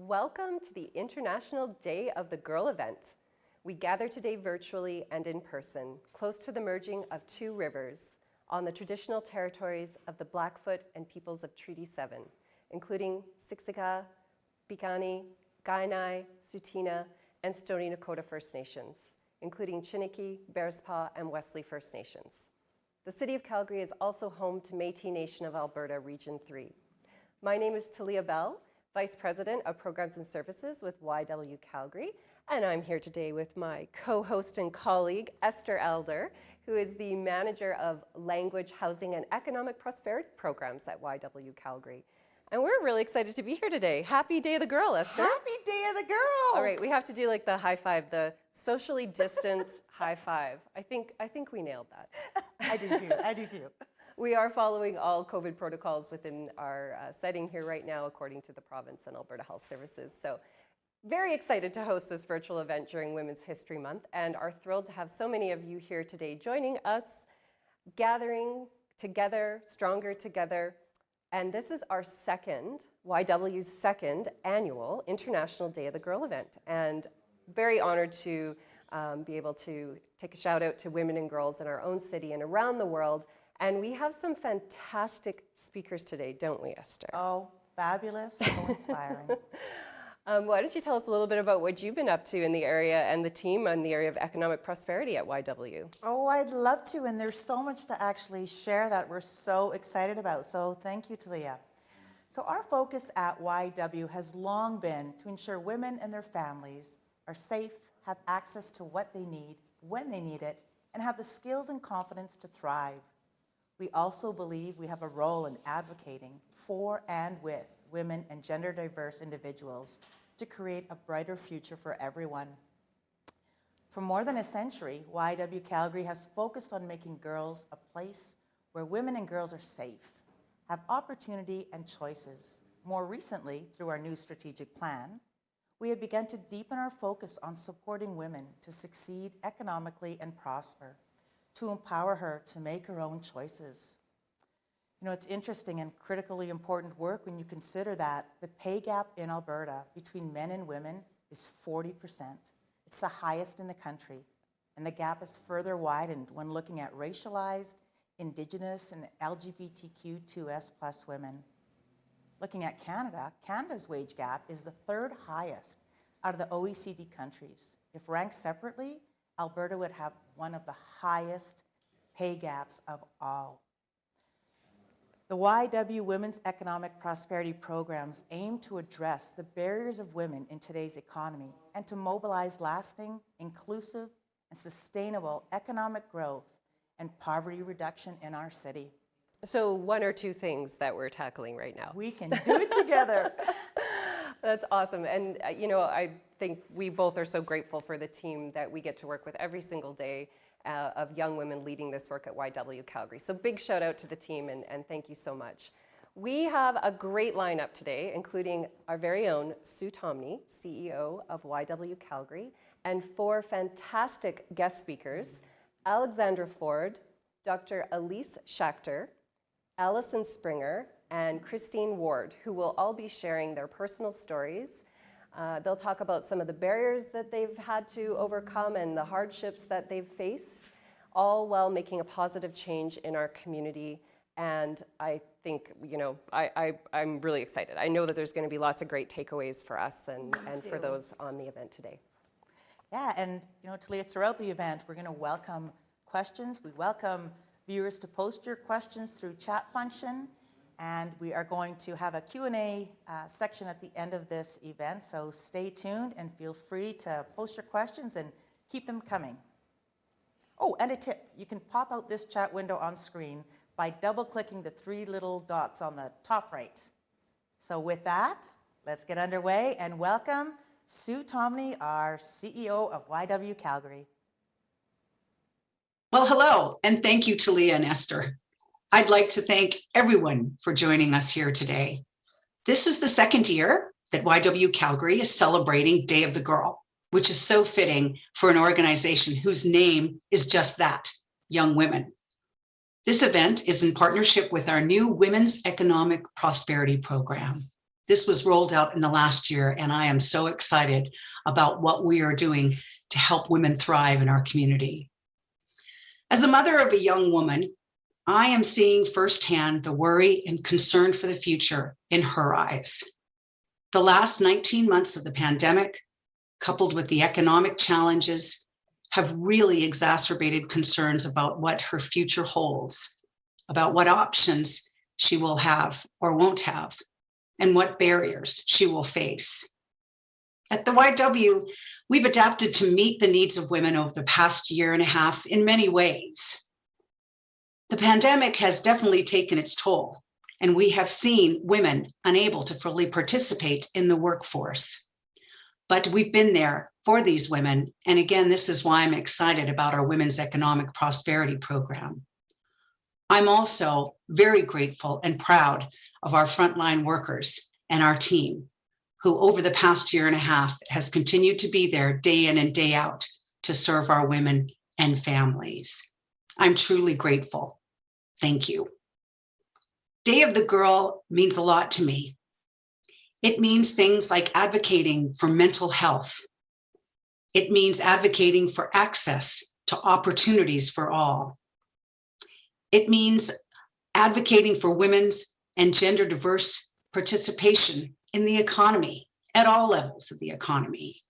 Welcome to the International Day of the Girl event. We gather today virtually and in person, close to the merging of two rivers on the traditional territories of the Blackfoot and peoples of Treaty 7, including Siksika, Piikani, Kainai, Tsuut'ina, and Stoney Nakoda First Nations, including Chiniki, Bearspaw, and Wesley First Nations. The city of Calgary is also home to Métis Nation of Alberta, Region 3. My name is Talia Bell, Vice President of Programs and Services with YWOP Calgary, and I'm here today with my co-host and colleague, Esther Elder, who is the Manager of Language, Housing, and Economic Prosperity Programs at YWOP Calgary. And we're really excited to be here today. Happy Day of the Girl, Esther. Happy Day of the Girl. All right, we have to do like the high five, the socially distanced high five. I think we nailed that. I do too. We are following all COVID protocols within our setting here right now, according to the province and Alberta Health Services. So very excited to host this virtual event during Women's History Month, and are thrilled to have so many of you here today joining us, gathering together, stronger together. And this is our YW's second annual International Day of the Girl event. And very honored to be able to take a shout out to women and girls in our own city and around the world. And we have some fantastic speakers today, don't we, Esther? Oh, fabulous, so inspiring. Why don't you tell us a little bit about what you've been up to in the area and the team in the area of economic prosperity at YW? Oh, I'd love to, and there's so much to actually share that we're so excited about. So thank you, Talia. So our focus at YW has long been to ensure women and their families are safe, have access to what they need, when they need it, and have the skills and confidence to thrive. We also believe we have a role in advocating for and with women and gender diverse individuals to create a brighter future for everyone. For more than a century, YW Calgary has focused on making girls a place where women and girls are safe, have opportunity and choices. More recently, through our new strategic plan, we have begun to deepen our focus on supporting women to succeed economically and prosper, to empower her to make her own choices. You know, it's interesting and critically important work when you consider that the pay gap in Alberta between men and women is 40%. It's the highest in the country, and the gap is further widened when looking at racialized, Indigenous, and LGBTQ2S+ women. Looking at Canada, Canada's wage gap is the third highest out of the OECD countries. If ranked separately, Alberta would have one of the highest pay gaps of all. The YW Women's Economic Prosperity Programs aim to address the barriers of women in today's economy and to mobilize lasting, inclusive, and sustainable economic growth and poverty reduction in our city. So one or two things that we're tackling right now. We can do it together. That's awesome. And you know, I think we both are so grateful for the team that we get to work with every single day of young women leading this work at YW Calgary. So big shout out to the team, and thank you so much. We have a great lineup today, including our very own Sue Tomney, CEO of YW Calgary, and four fantastic guest speakers, Alexandra Ford, Dr. Alyse Schacter, Alison Springer, and Christine Ward, who will all be sharing their personal stories. They'll talk about some of the barriers that they've had to overcome and the hardships that they've faced, all while making a positive change in our community. And I think, you know, I'm really excited. I know that there's going to be lots of great takeaways for us and for those on the event today. Yeah, and you know, Talia, throughout the event, we're going to welcome questions. We welcome viewers to post your questions through chat function. And we are going to have a Q&A section at the end of this event, so stay tuned and feel free to post your questions and keep them coming. Oh, and a tip, you can pop out this chat window on screen by double-clicking the three little dots on the top right. So with that, let's get underway and welcome Sue Tomney, our CEO of YW Calgary. Well, hello, and thank you, Talia and Esther. I'd like to thank everyone for joining us here today. This is the second year that YW Calgary is celebrating Day of the Girl, which is so fitting for an organization whose name is just that, Young Women. This event is in partnership with our new Women's Economic Prosperity Program. This was rolled out in the last year, and I am so excited about what we are doing to help women thrive in our community. As a mother of a young woman, I am seeing firsthand the worry and concern for the future in her eyes. The last 19 months of the pandemic, coupled with the economic challenges, have really exacerbated concerns about what her future holds, about what options she will have or won't have, and what barriers she will face. At the YW, we've adapted to meet the needs of women over the past year and a half in many ways. The pandemic has definitely taken its toll, and we have seen women unable to fully participate in the workforce. But we've been there for these women, and again, this is why I'm excited about our Women's Economic Prosperity Program. I'm also very grateful and proud of our frontline workers and our team, who over the past year and a half has continued to be there day in and day out to serve our women and families. I'm truly grateful. Thank you. Day of the Girl means a lot to me. It means things like advocating for mental health. It means advocating for access to opportunities for all. It means advocating for women's and gender diverse participation in the economy at all levels of the economy.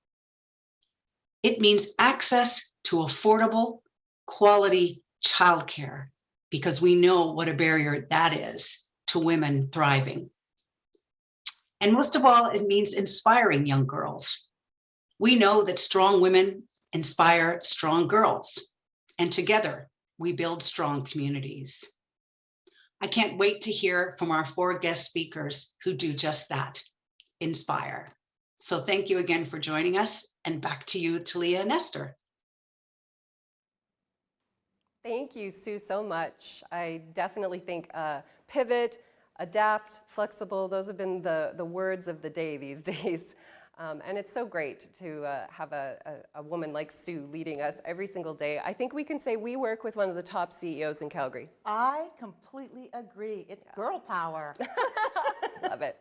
It means access to affordable, quality childcare, because we know what a barrier that is to women thriving. And most of all, it means inspiring young girls. We know that strong women inspire strong girls, and together we build strong communities. I can't wait to hear from our 4 guest speakers who do just that, inspire. So thank you again for joining us, and back to you, Talia and Esther. Thank you, Sue, so much. I definitely think pivot, adapt, flexible, those have been the words of the day these days. And it's so great to have a woman like Sue leading us every single day. I think we can say we work with one of the top CEOs in Calgary. I completely agree. It's girl power. Love it.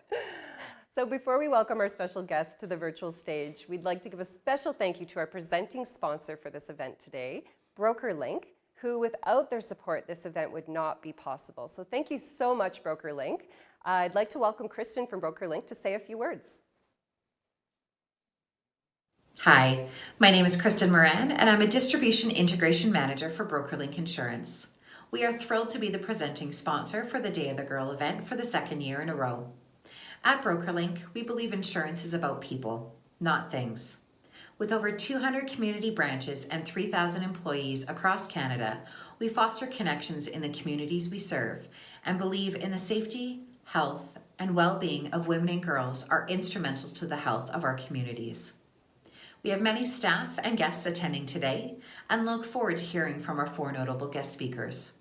So before we welcome our special guests to the virtual stage, we'd like to give a special thank you to our presenting sponsor for this event today, BrokerLink, who without their support, this event would not be possible. So thank you so much, BrokerLink. I'd like to welcome Kristen from BrokerLink to say a few words. Hi, my name is Kristen Moran, and I'm a Distribution Integration Manager for BrokerLink Insurance. We are thrilled to be the presenting sponsor for the Day of the Girl event for the 2nd year in a row. At BrokerLink, we believe insurance is about people, not things. With over 200 community branches and 3,000 employees across Canada, we foster connections in the communities we serve and believe in the safety, health, and well-being of women and girls are instrumental to the health of our communities. We have many staff and guests attending today and look forward to hearing from our 4 notable guest speakers.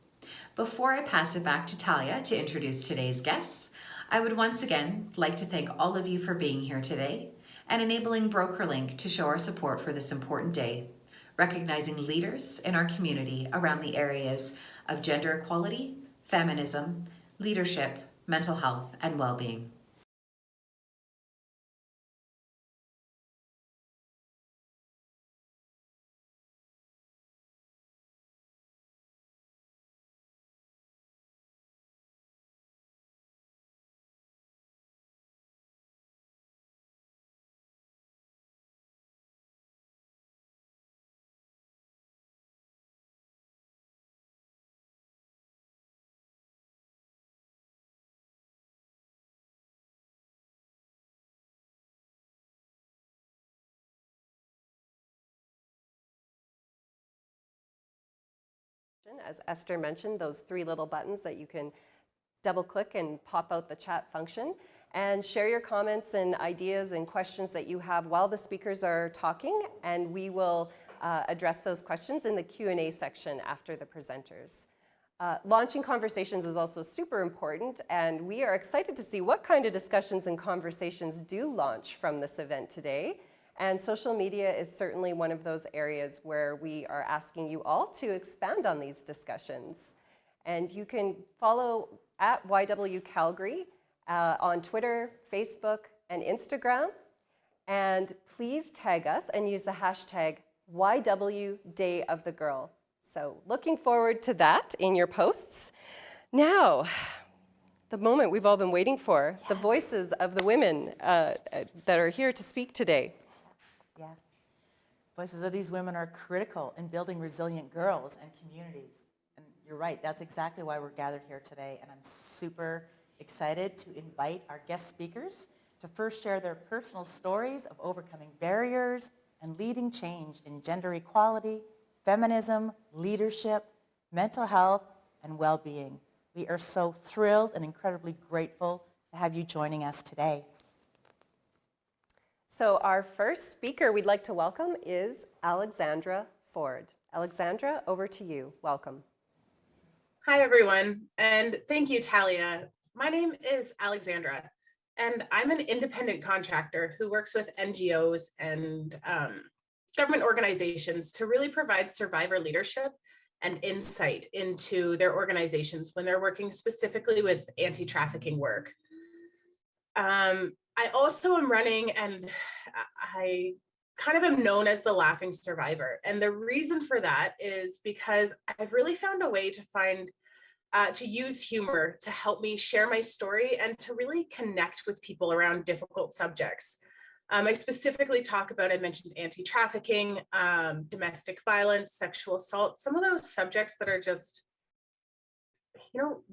Before I pass it back to Talia to introduce today's guests, I would once again like to thank all of you for being here today and enabling BrokerLink to show our support for this important day, recognizing leaders in our community around the areas of gender equality, feminism, leadership, mental health, and well-being. As Esther mentioned, those 3 little buttons that you can double click and pop out the chat function, and share your comments and ideas and questions that you have while the speakers are talking, and we will address those questions in the Q&A section after the presenters. Launching conversations is also super important, and we are excited to see what kind of discussions and conversations do launch from this event today. And social media is certainly one of those areas where we are asking you all to expand on these discussions. And you can follow at YW Calgary on Twitter, Facebook, and Instagram. And please tag us and use the hashtag YW Day of the Girl. So looking forward to that in your posts. Now, the moment we've all been waiting for, the voices of the women that are here to speak today. Yeah. Voices of these women are critical in building resilient girls and communities. And you're right, that's exactly why we're gathered here today. And I'm super excited to invite our guest speakers to first share their personal stories of overcoming barriers and leading change in gender equality, feminism, leadership, mental health, and well-being. We are so thrilled and incredibly grateful to have you joining us today. So our first speaker we'd like to welcome is Alexandra Ford. Alexandra, over to you. Welcome. Hi, everyone, and thank you, Talia. My name is Alexandra, and I'm an independent contractor who works with NGOs and government organizations to really provide survivor leadership and insight into their organizations when they're working specifically with anti-trafficking work. I also am running, and I kind of am known as the laughing survivor. And the reason for that is because I've really found a way to use humor to help me share my story and to really connect with people around difficult subjects. I specifically talk about, I mentioned anti-trafficking, domestic violence, sexual assault, some of those subjects that are just,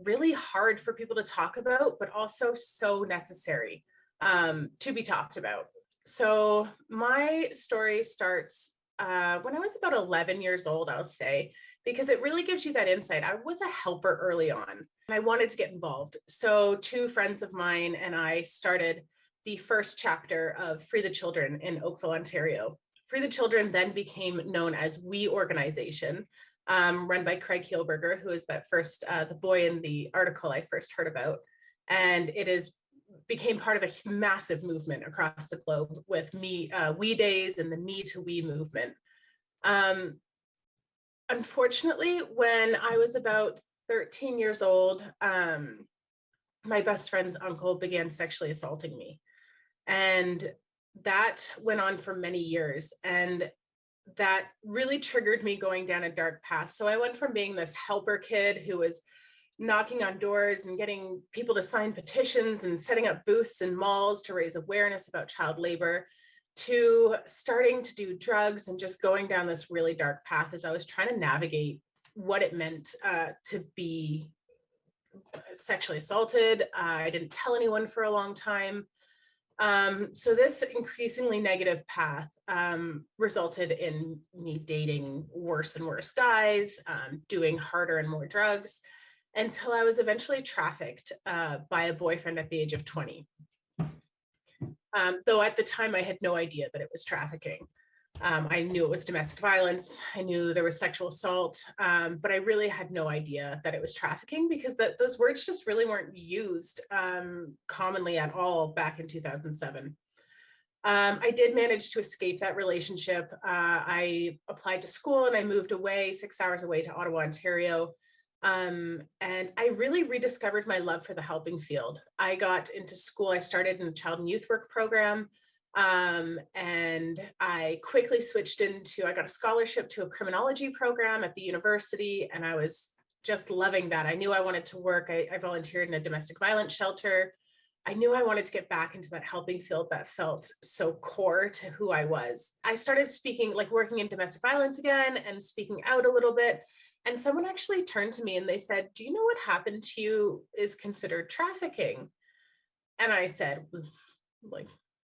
really hard for people to talk about, but also so necessary to be talked about. So my story starts when I was about 11 years old, I'll say, because it really gives you that insight. I was a helper early on, and I wanted to get involved. So two friends of mine and I started the first chapter of Free the Children in Oakville, Ontario. Free the Children then became known as We Organization, run by Craig Heelberger, who is that first, the boy in the article I first heard about. And it became part of a massive movement across the globe with We Days and the Me to We movement. Unfortunately, when I was about 13 years old, my best friend's uncle began sexually assaulting me. And that went on for many years. And that really triggered me going down a dark path. So I went from being this helper kid who was knocking on doors and getting people to sign petitions and setting up booths in malls to raise awareness about child labor, to starting to do drugs and just going down this really dark path as I was trying to navigate what it meant to be sexually assaulted. I didn't tell anyone for a long time. So this increasingly negative path resulted in me dating worse and worse guys, doing harder and more drugs, until I was eventually trafficked by a boyfriend at the age of 20. Though at the time I had no idea that it was trafficking. I knew it was domestic violence. I knew there was sexual assault, but I really had no idea that it was trafficking because those words just really weren't used commonly at all back in 2007. I did manage to escape that relationship. I applied to school and I moved away 6 hours away to Ottawa, Ontario. And I really rediscovered my love for the helping field. I got into school. I started in a child and youth work program. And I quickly switched I got a scholarship to a criminology program at the university, and I was just loving that. I knew I wanted to work. I volunteered in a domestic violence shelter. I knew I wanted to get back into that helping field that felt so core to who I was. I started speaking, working in domestic violence again and speaking out a little bit. And someone actually turned to me and they said, "Do you know what happened to you is considered trafficking?" And I said,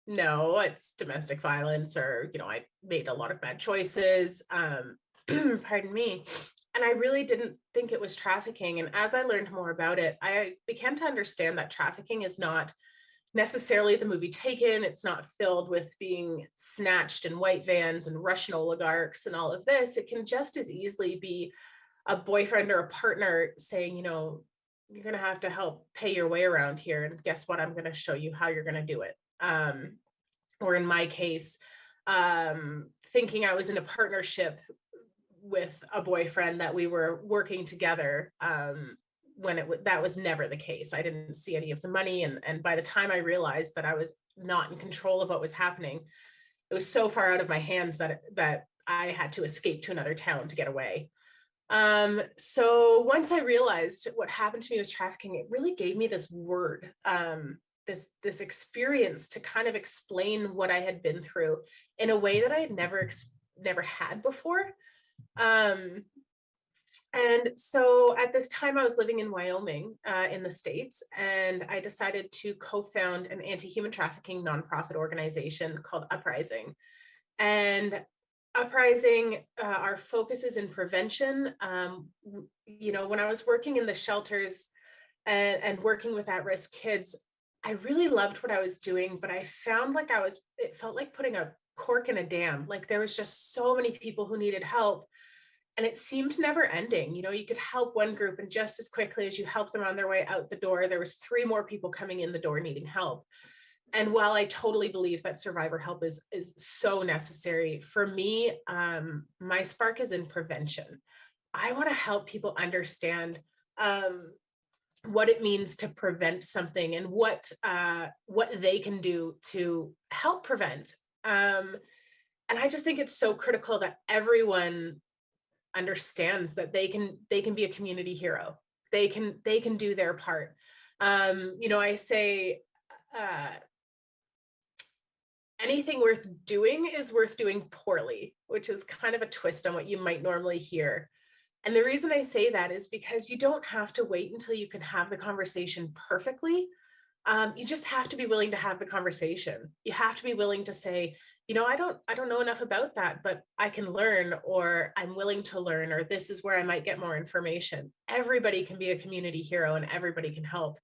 "No, it's domestic violence," or, I made a lot of bad choices, pardon me. And I really didn't think it was trafficking. And as I learned more about it, I began to understand that trafficking is not necessarily the movie Taken. It's not filled with being snatched in white vans and Russian oligarchs and all of this. It can just as easily be a boyfriend or a partner saying, you're going to have to help pay your way around here. And guess what? I'm going to show you how you're going to do it. Or in my case, thinking I was in a partnership with a boyfriend that we were working together that was never the case. I didn't see any of the money. And by the time I realized that I was not in control of what was happening, it was so far out of my hands that I had to escape to another town to get away. So once I realized what happened to me was trafficking, it really gave me this word, this experience to kind of explain what I had been through in a way that I had never had before. And so at this time I was living in Wyoming, in the States, and I decided to co-found an anti-human trafficking nonprofit organization called Uprising. And Uprising, our focus is in prevention. When I was working in the shelters and working with at-risk kids, I really loved what I was doing, but I found like it felt like putting a cork in a dam. Like there was just so many people who needed help, and it seemed never ending. You could help one group, and just as quickly as you helped them on their way out the door, there was 3 more people coming in the door needing help. And while I totally believe that survivor help is so necessary, for me, my spark is in prevention. I want to help people understand what it means to prevent something and what they can do to help prevent. And I just think it's so critical that everyone understands that they can be a community hero. They can do their part. I say, anything worth doing is worth doing poorly, which is kind of a twist on what you might normally hear. And the reason I say that is because you don't have to wait until you can have the conversation perfectly. You just have to be willing to have the conversation. You have to be willing to say, I don't know enough about that, but I can learn, or I'm willing to learn, or this is where I might get more information. Everybody can be a community hero and everybody can help.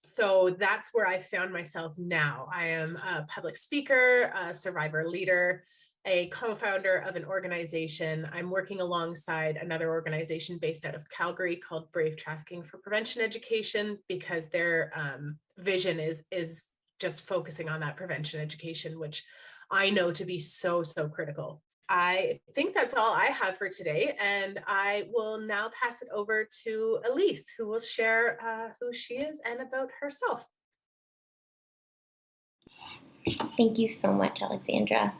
So that's where I found myself now. I am a public speaker, a survivor leader, a co-founder of an organization. I'm working alongside another organization based out of Calgary called Brave Trafficking for Prevention Education, because their vision is just focusing on that prevention education, which I know to be so, so critical. I think that's all I have for today, and I will now pass it over to Alyse, who will share who she is and about herself. Thank you so much, Alexandra.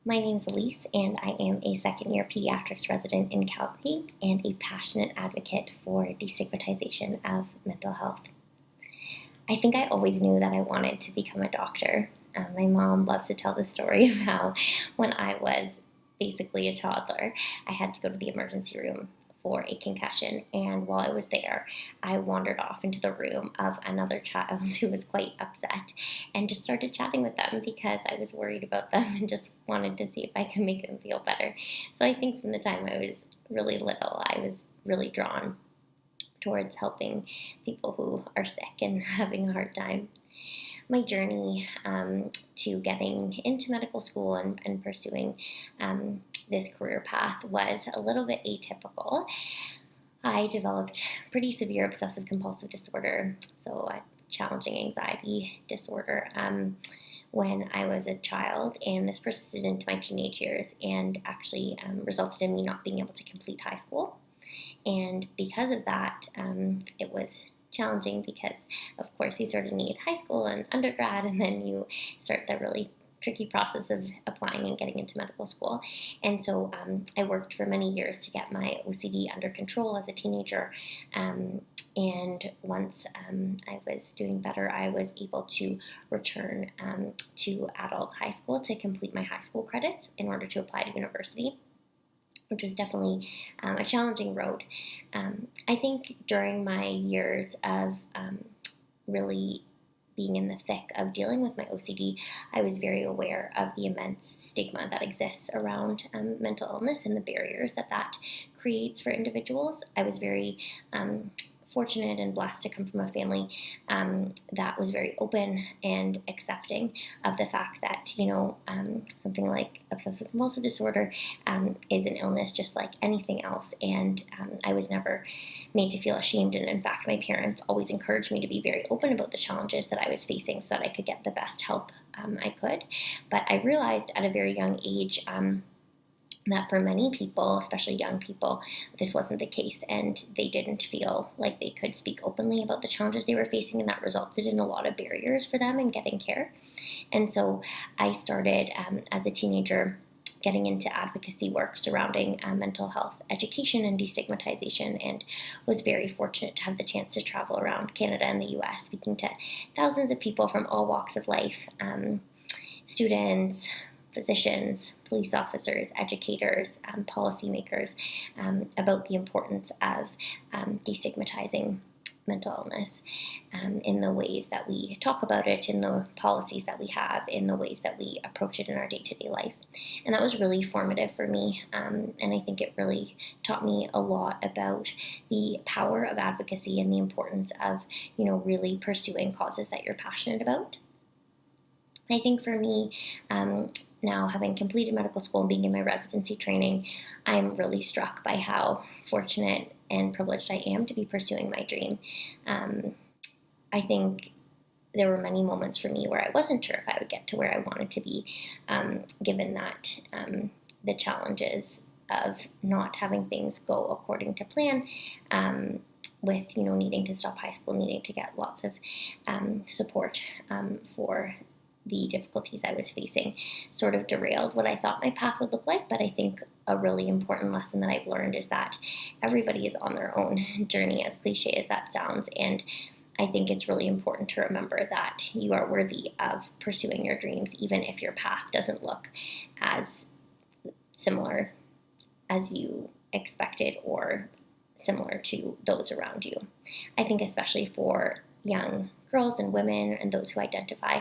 My name is Alyse, and I am a second-year pediatrics resident in Calgary and a passionate advocate for destigmatization of mental health. I think I always knew that I wanted to become a doctor. My mom loves to tell the story of how when I was basically a toddler, I had to go to the emergency room for a concussion, and while I was there, I wandered off into the room of another child who was quite upset and just started chatting with them because I was worried about them and just wanted to see if I could make them feel better. So I think from the time I was really little, I was really drawn towards helping people who are sick and having a hard time. My journey to getting into medical school and pursuing this career path was a little bit atypical. I developed pretty severe obsessive compulsive disorder, so a challenging anxiety disorder, when I was a child, and this persisted into my teenage years and actually resulted in me not being able to complete high school. And because of that, it was challenging because, of course, you sort of need high school and undergrad, and then you start the really tricky process of applying and getting into medical school. And so I worked for many years to get my OCD under control as a teenager. And once I was doing better, I was able to return to adult high school to complete my high school credits in order to apply to university, which was definitely a challenging road. I think during my years of really being in the thick of dealing with my OCD, I was very aware of the immense stigma that exists around mental illness and the barriers that creates for individuals. I was very fortunate and blessed to come from a family that was very open and accepting of the fact that, something like obsessive compulsive disorder is an illness just like anything else. And I was never made to feel ashamed. And in fact, my parents always encouraged me to be very open about the challenges that I was facing so that I could get the best help I could. But I realized at a very young age, that for many people, especially young people, this wasn't the case, and they didn't feel like they could speak openly about the challenges they were facing, and that resulted in a lot of barriers for them in getting care. And so I started as a teenager getting into advocacy work surrounding mental health education and destigmatization, and was very fortunate to have the chance to travel around Canada and the US, speaking to thousands of people from all walks of life, students, physicians, police officers, educators, policymakers, about the importance of destigmatizing mental illness in the ways that we talk about it, in the policies that we have, in the ways that we approach it in our day-to-day life. And that was really formative for me, and I think it really taught me a lot about the power of advocacy and the importance of, really pursuing causes that you're passionate about. I think for me, now having completed medical school and being in my residency training, I'm really struck by how fortunate and privileged I am to be pursuing my dream. I think there were many moments for me where I wasn't sure if I would get to where I wanted to be, given that the challenges of not having things go according to plan, with needing to stop high school, needing to get lots of support for the difficulties I was facing, sort of derailed what I thought my path would look like. But I think a really important lesson that I've learned is that everybody is on their own journey, as cliche as that sounds. And I think it's really important to remember that you are worthy of pursuing your dreams, even if your path doesn't look as similar as you expected or similar to those around you. I think especially for young girls and women and those who identify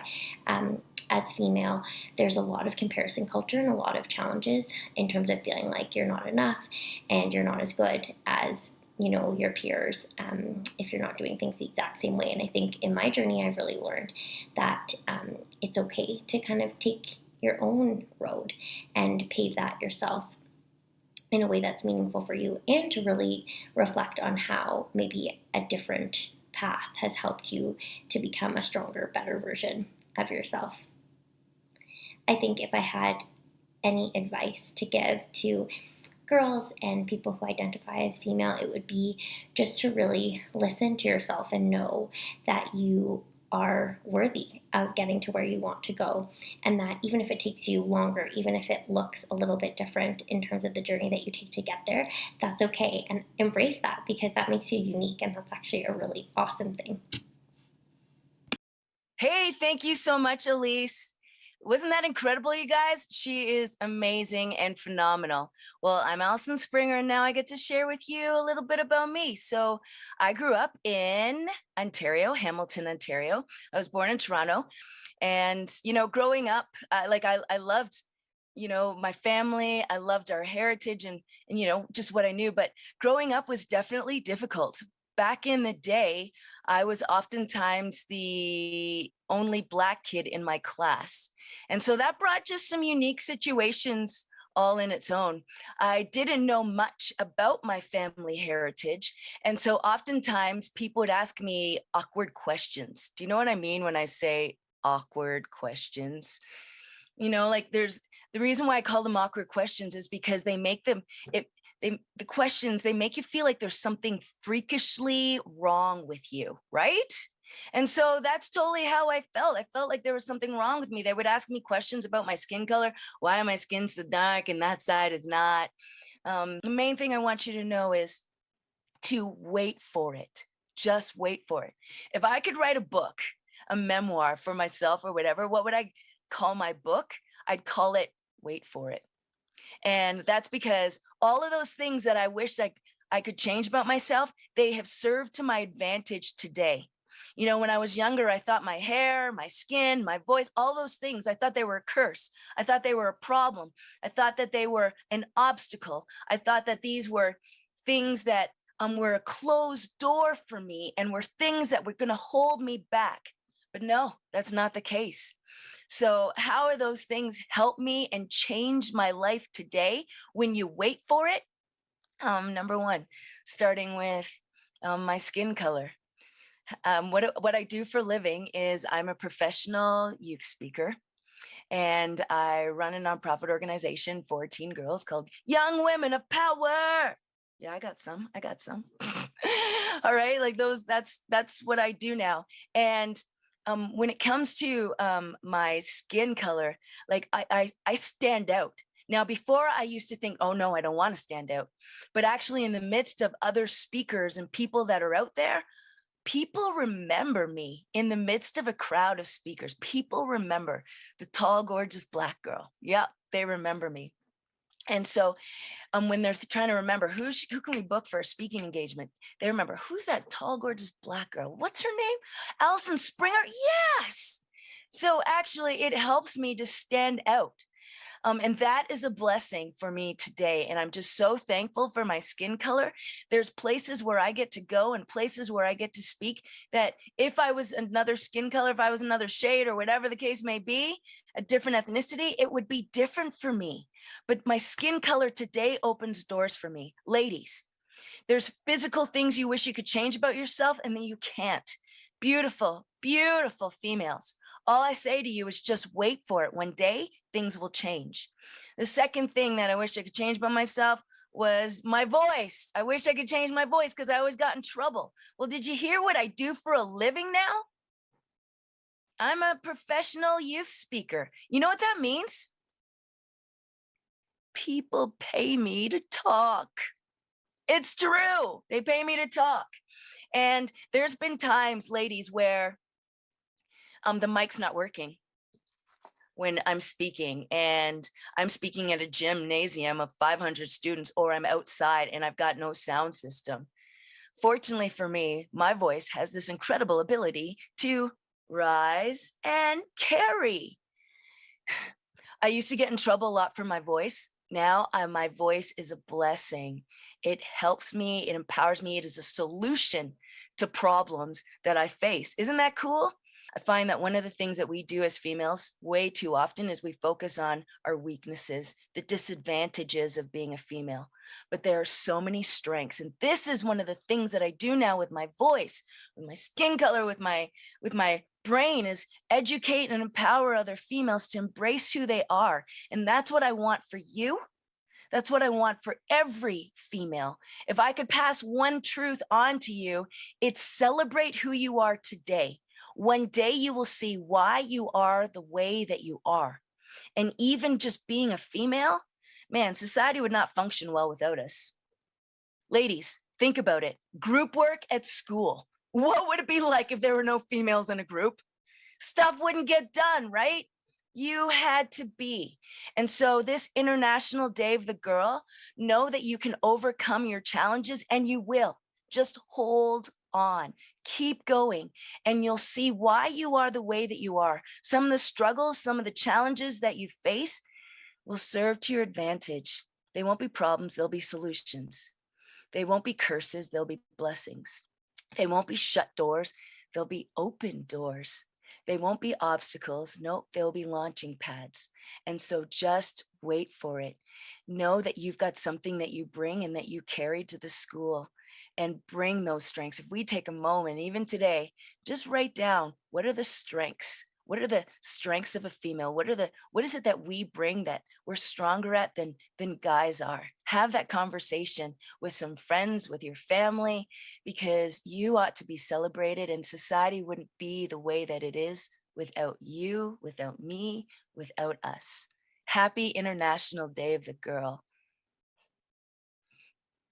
as female, there's a lot of comparison culture and a lot of challenges in terms of feeling like you're not enough and you're not as good as your peers if you're not doing things the exact same way. And I think in my journey, I've really learned that it's okay to kind of take your own road and pave that yourself in a way that's meaningful for you, and to really reflect on how maybe a different path has helped you to become a stronger, better version of yourself. I think if I had any advice to give to girls and people who identify as female, it would be just to really listen to yourself and know that you are worthy of getting to where you want to go, and that even if it takes you longer, even if it looks a little bit different in terms of the journey that you take to get there, that's okay, and embrace that, because that makes you unique, and that's actually a really awesome thing. Hey, thank you so much, Alyse. Wasn't that incredible, you guys? She is amazing and phenomenal. Well, I'm Alison Springer, and now I get to share with you a little bit about me. So I grew up in Ontario, Hamilton, Ontario. I was born in Toronto. And, growing up, I loved, my family. I loved our heritage and just what I knew. But growing up was definitely difficult. Back in the day, I was oftentimes the only Black kid in my class. And so that brought just some unique situations all in its own. I didn't know much about my family heritage. And so oftentimes people would ask me awkward questions. Do you know what I mean when I say awkward questions? There's the reason why I call them awkward questions is because they make them, the questions, they make you feel like there's something freakishly wrong with you, right? And so that's totally how I felt. I felt like there was something wrong with me. They would ask me questions about my skin color. Why am my skin so dark and that side is not? The main thing I want you to know is to wait for it. Just wait for it. If I could write a book, a memoir for myself or whatever, what would I call my book? I'd call it Wait for It. And that's because all of those things that I wish I could change about myself, they have served to my advantage today. When I was younger, I thought my hair, my skin, my voice, all those things, I thought they were a curse. I thought they were a problem. I thought that they were an obstacle. I thought that these were things that were a closed door for me and were things that were going to hold me back. But no, that's not the case. So how are those things help me and change my life today when you wait for it? Number one, starting with my skin color. What I do for a living is I'm a professional youth speaker. and I run a nonprofit organization for teen girls called Young Women of Power. Yeah, I got some. All right, like those, that's what I do now. And when it comes to my skin color, like I stand out. Now, before I used to think, oh no, I don't want to stand out. But actually in the midst of other speakers and people that are out there, people remember me in the midst of a crowd of speakers. People remember the tall, gorgeous Black girl. Yep, they remember me. And so when they're trying to remember who can we book for a speaking engagement, they remember, who's that tall, gorgeous Black girl? What's her name? Alison Springer? Yes. So actually it helps me to stand out. And that is a blessing for me today. And I'm just so thankful for my skin color. There's places where I get to go and places where I get to speak that if I was another skin color, if I was another shade or whatever the case may be, a different ethnicity, it would be different for me. But my skin color today opens doors for me. Ladies, there's physical things you wish you could change about yourself and then you can't. Beautiful, beautiful females. All I say to you is just wait for it. One day, things will change. The second thing that I wish I could change about myself was my voice. I wish I could change my voice because I always got in trouble. Well, did you hear what I do for a living now? I'm a professional youth speaker. You know what that means? People pay me to talk. It's true. They pay me to talk. And there's been times, ladies, where the mic's not working when I'm speaking, and I'm speaking at a gymnasium of 500 students, or I'm outside and I've got no sound system. Fortunately for me, my voice has this incredible ability to rise and carry. I used to get in trouble a lot for my voice. Now my voice is a blessing. It helps me, it empowers me, it is a solution to problems that I face. Isn't that cool? I find that one of the things that we do as females way too often is we focus on our weaknesses, the disadvantages of being a female. But there are so many strengths. And this is one of the things that I do now with my voice, with my skin color, with my brain, is educate and empower other females to embrace who they are. And that's what I want for you. That's what I want for every female. If I could pass one truth on to you, it's celebrate who you are today. One day you will see why you are the way that you are. And even just being a female, man, society would not function well without us. Ladies, think about it. Group work at school. What would it be like if there were no females in a group? Stuff wouldn't get done, right? You had to be. And so this International Day of the Girl, know that you can overcome your challenges, and you will. Just hold on, keep going, and you'll see why you are the way that you are. Some of the struggles, some of the challenges that you face will serve to your advantage. They won't be problems, they'll be solutions. They won't be curses, they'll be blessings. They won't be shut doors, they'll be open doors. They won't be obstacles, no, they'll be launching pads. And so just wait for it. Know that you've got something that you bring and that you carry to the school, and bring those strengths. If we take a moment, even today, just write down, what are the strengths? What are the strengths of a female? What is it that we bring that we're stronger at than guys are? Have that conversation with some friends, with your family, because you ought to be celebrated, and society wouldn't be the way that it is without you, without me, without us. Happy International Day of the Girl.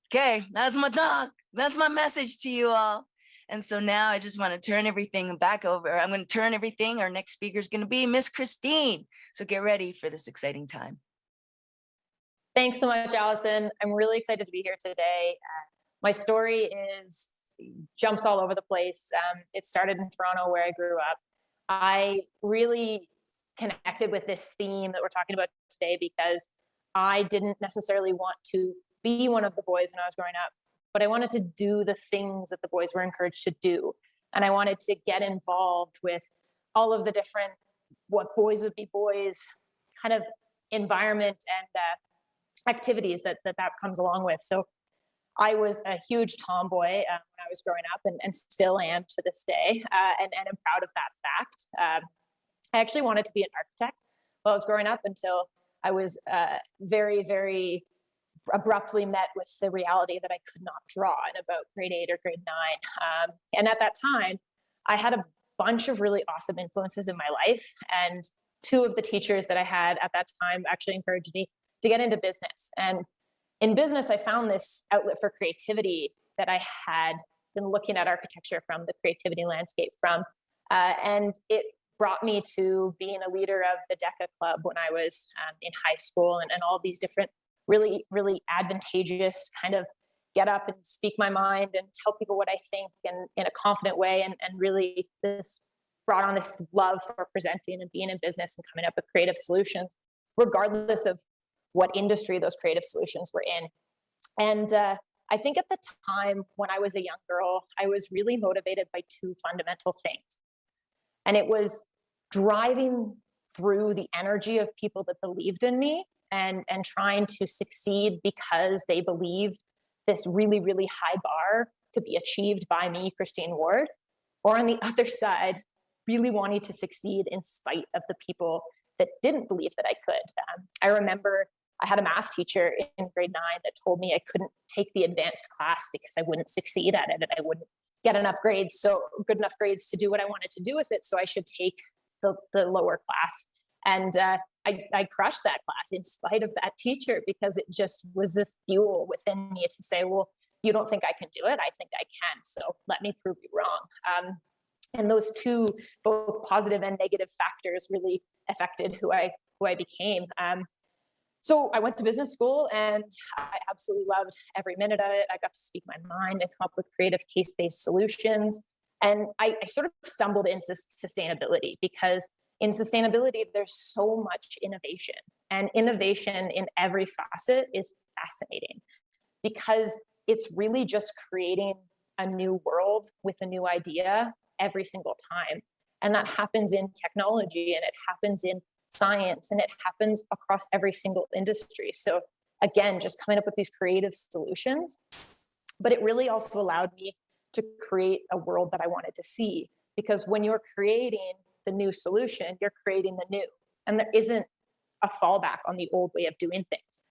Okay, that's my talk. That's my message to you all. And so now I just want to turn everything back over. I'm going to turn everything. Our next speaker is going to be Miss Christine. So get ready for this exciting time. Thanks so much, Alison. I'm really excited to be here today. My story jumps all over the place. It started in Toronto, where I grew up. I really connected with this theme that we're talking about today because I didn't necessarily want to be one of the boys when I was growing up, but I wanted to do the things that the boys were encouraged to do. And I wanted to get involved with all of the different, what boys would be boys, kind of environment and activities that comes along with. So I was a huge tomboy when I was growing up, and still am to this day, and I'm proud of that fact. I actually wanted to be an architect I was growing up until I was very, very abruptly met with the reality that I could not draw in about grade 8 or grade 9. And at that time, I had a bunch of really awesome influences in my life. And two of the teachers that I had at that time actually encouraged me to get into business. And in business, I found this outlet for creativity that I had been looking at architecture from, the creativity landscape from. And it brought me to being a leader of the DECA Club when I was in high school, and all these different really, really advantageous kind of get up and speak my mind and tell people what I think and in a confident way. And really this brought on this love for presenting and being in business and coming up with creative solutions, regardless of what industry those creative solutions were in. And I think at the time when I was a young girl, I was really motivated by two fundamental things. And it was driving through the energy of people that believed in me and trying to succeed because they believed this really, really high bar could be achieved by me, Christine Ward, or on the other side, really wanting to succeed in spite of the people that didn't believe that I could. I remember I had a math teacher in grade 9 that told me I couldn't take the advanced class because I wouldn't succeed at it and I wouldn't get enough grades, good enough grades to do what I wanted to do with it. So I should take the lower class. And I crushed that class in spite of that teacher, because it just was this fuel within me to say, well, you don't think I can do it? I think I can. So let me prove you wrong. And those two, both positive and negative factors, really affected who I became. So I went to business school and I absolutely loved every minute of it. I got to speak my mind and come up with creative case-based solutions. And I sort of stumbled into sustainability, because in sustainability, there's so much innovation, and innovation in every facet is fascinating, because it's really just creating a new world with a new idea every single time. And that happens in technology, and it happens in science, and it happens across every single industry. So again, just coming up with these creative solutions, but it really also allowed me to create a world that I wanted to see, because when you're creating the new solution, you're creating the new, and there isn't a fallback on the old way of doing things.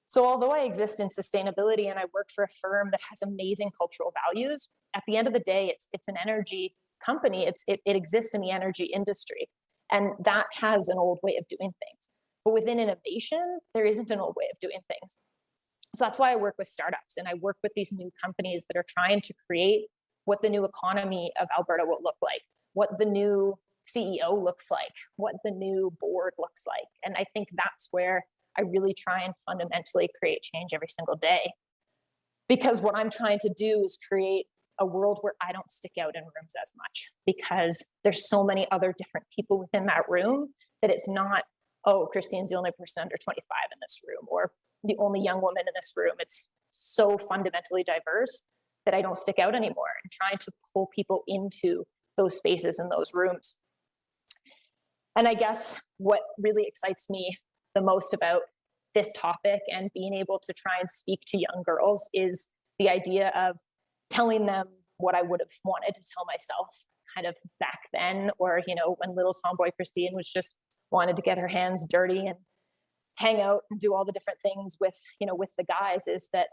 So although I exist in sustainability and I work for a firm that has amazing cultural values, at the end of the day, it's an energy company. It exists in the energy industry, and that has an old way of doing things. But within innovation, there isn't an old way of doing things. So that's why I work with startups, and I work with these new companies that are trying to create what the new economy of Alberta will look like, what the new CEO looks like, what the new board looks like. And I think that's where I really try and fundamentally create change every single day. Because what I'm trying to do is create a world where I don't stick out in rooms as much, because there's so many other different people within that room that it's not, oh, Christine's the only person under 25 in this room, or the only young woman in this room. It's so fundamentally diverse that I don't stick out anymore, and trying to pull people into those spaces and those rooms. And I guess what really excites me the most about this topic and being able to try and speak to young girls is the idea of telling them what I would have wanted to tell myself kind of back then, or, you know, when little tomboy Christine was just wanted to get her hands dirty and hang out and do all the different things with, you know, with the guys, is that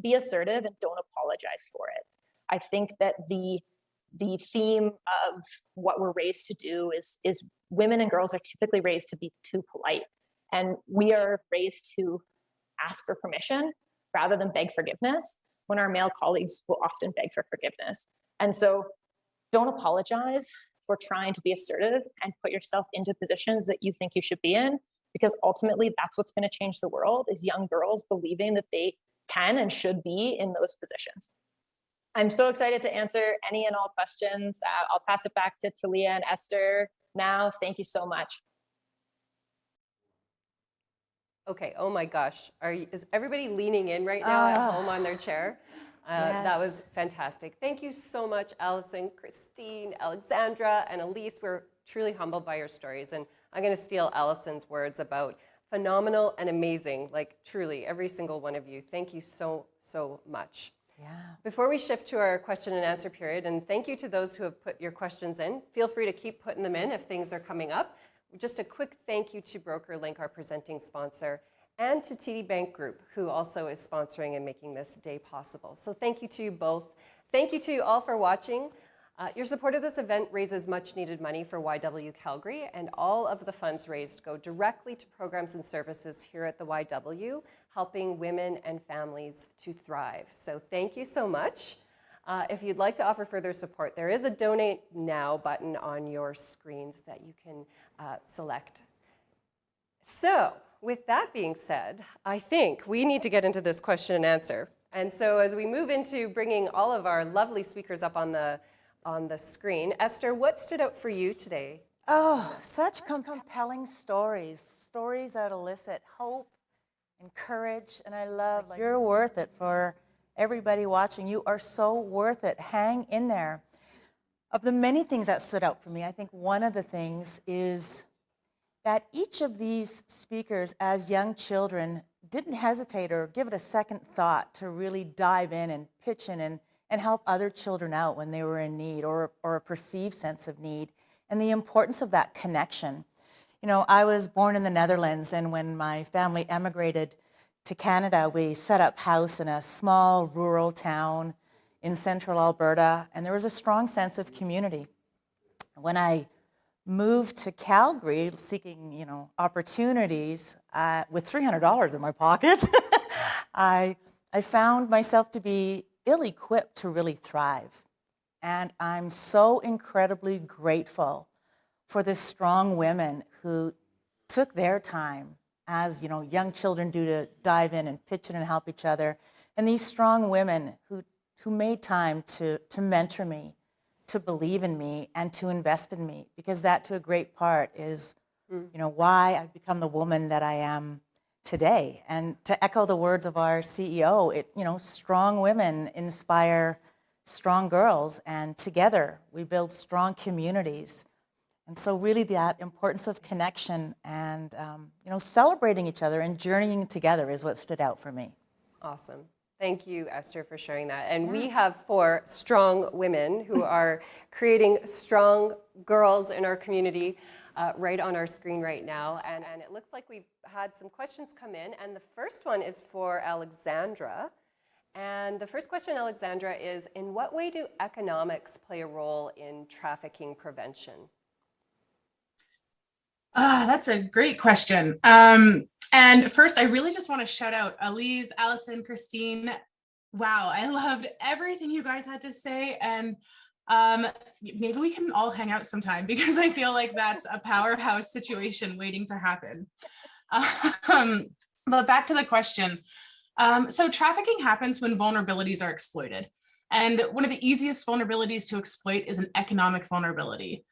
be assertive and don't apologize for it. I think that the theme of what we're raised to do is women and girls are typically raised to be too polite, and we are raised to ask for permission rather than beg forgiveness, when our male colleagues will often beg for forgiveness. And so don't apologize for trying to be assertive and put yourself into positions that you think you should be in, because ultimately that's what's going to change the world, is young girls believing that they can and should be in those positions. I'm so excited to answer any and all questions. I'll pass it back to Talia and Esther now. Thank you so much. Okay, oh my gosh. Is everybody leaning in right now at home on their chair? Yes. That was fantastic. Thank you so much, Alison, Christine, Alexandra, and Alyse. We're truly humbled by your stories. And I'm going to steal Alison's words about phenomenal and amazing, like truly every single one of you. Thank you so, so much. Yeah. Before we shift to our question and answer period, and thank you to those who have put your questions in, feel free to keep putting them in if things are coming up. Just a quick thank you to BrokerLink, our presenting sponsor, and to TD Bank Group, who also is sponsoring and making this day possible. So thank you to you both. Thank you to you all for watching. Your support of this event raises much needed money for YW Calgary, and all of the funds raised go directly to programs and services here at the YW, helping women and families to thrive. So thank you so much. If you'd like to offer further support, there is a Donate Now button on your screens that you can select. So with that being said, I think we need to get into this question and answer. And so as we move into bringing all of our lovely speakers up on the screen, Esther, what stood out for you today? Oh, such compelling stories that elicit hope and courage. And I love, you're worth it. For everybody watching, you are so worth it. Hang in there. Of the many things that stood out for me, I think one of the things is that each of these speakers, as young children, didn't hesitate or give it a second thought to really dive in and pitch in and help other children out when they were in need or a perceived sense of need, and the importance of that connection. You know, I was born in the Netherlands, and when my family emigrated to Canada, we set up house in a small rural town in central Alberta, and there was a strong sense of community. When I moved to Calgary seeking, opportunities with $300 in my pocket, I found myself to be ill-equipped to really thrive. And I'm so incredibly grateful for the strong women who took their time, as young children do, to dive in and pitch in and help each other. And these strong women who made time to mentor me, to believe in me, and to invest in me, because that, to a great part, is why I've become the woman that I am today. And to echo the words of our CEO, strong women inspire strong girls, and together we build strong communities. And so really that importance of connection and celebrating each other and journeying together is what stood out for me. Awesome. Thank you, Esther, for sharing that. And we have 4 strong women who are creating strong girls in our community right on our screen right now. And it looks like we've had some questions come in. And the first one is for Alexandra. And the first question, Alexandra, is, in what way do economics play a role in trafficking prevention? That's a great question. And first, I really just want to shout out Alyse, Alison, Christine. Wow, I loved everything you guys had to say. And maybe we can all hang out sometime, because I feel like that's a powerhouse situation waiting to happen. But back to the question. So trafficking happens when vulnerabilities are exploited. And one of the easiest vulnerabilities to exploit is an economic vulnerability.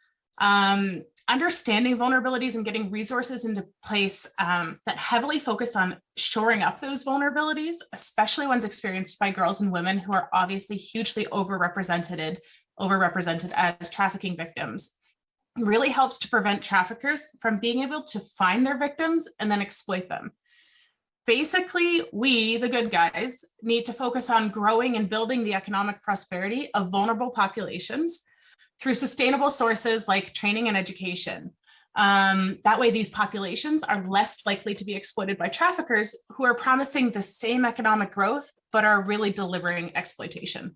Understanding vulnerabilities and getting resources into place that heavily focus on shoring up those vulnerabilities, especially ones experienced by girls and women who are obviously hugely overrepresented as trafficking victims, really helps to prevent traffickers from being able to find their victims and then exploit them. Basically, we, the good guys, need to focus on growing and building the economic prosperity of vulnerable populations through sustainable sources like training and education. That way, these populations are less likely to be exploited by traffickers who are promising the same economic growth, but are really delivering exploitation.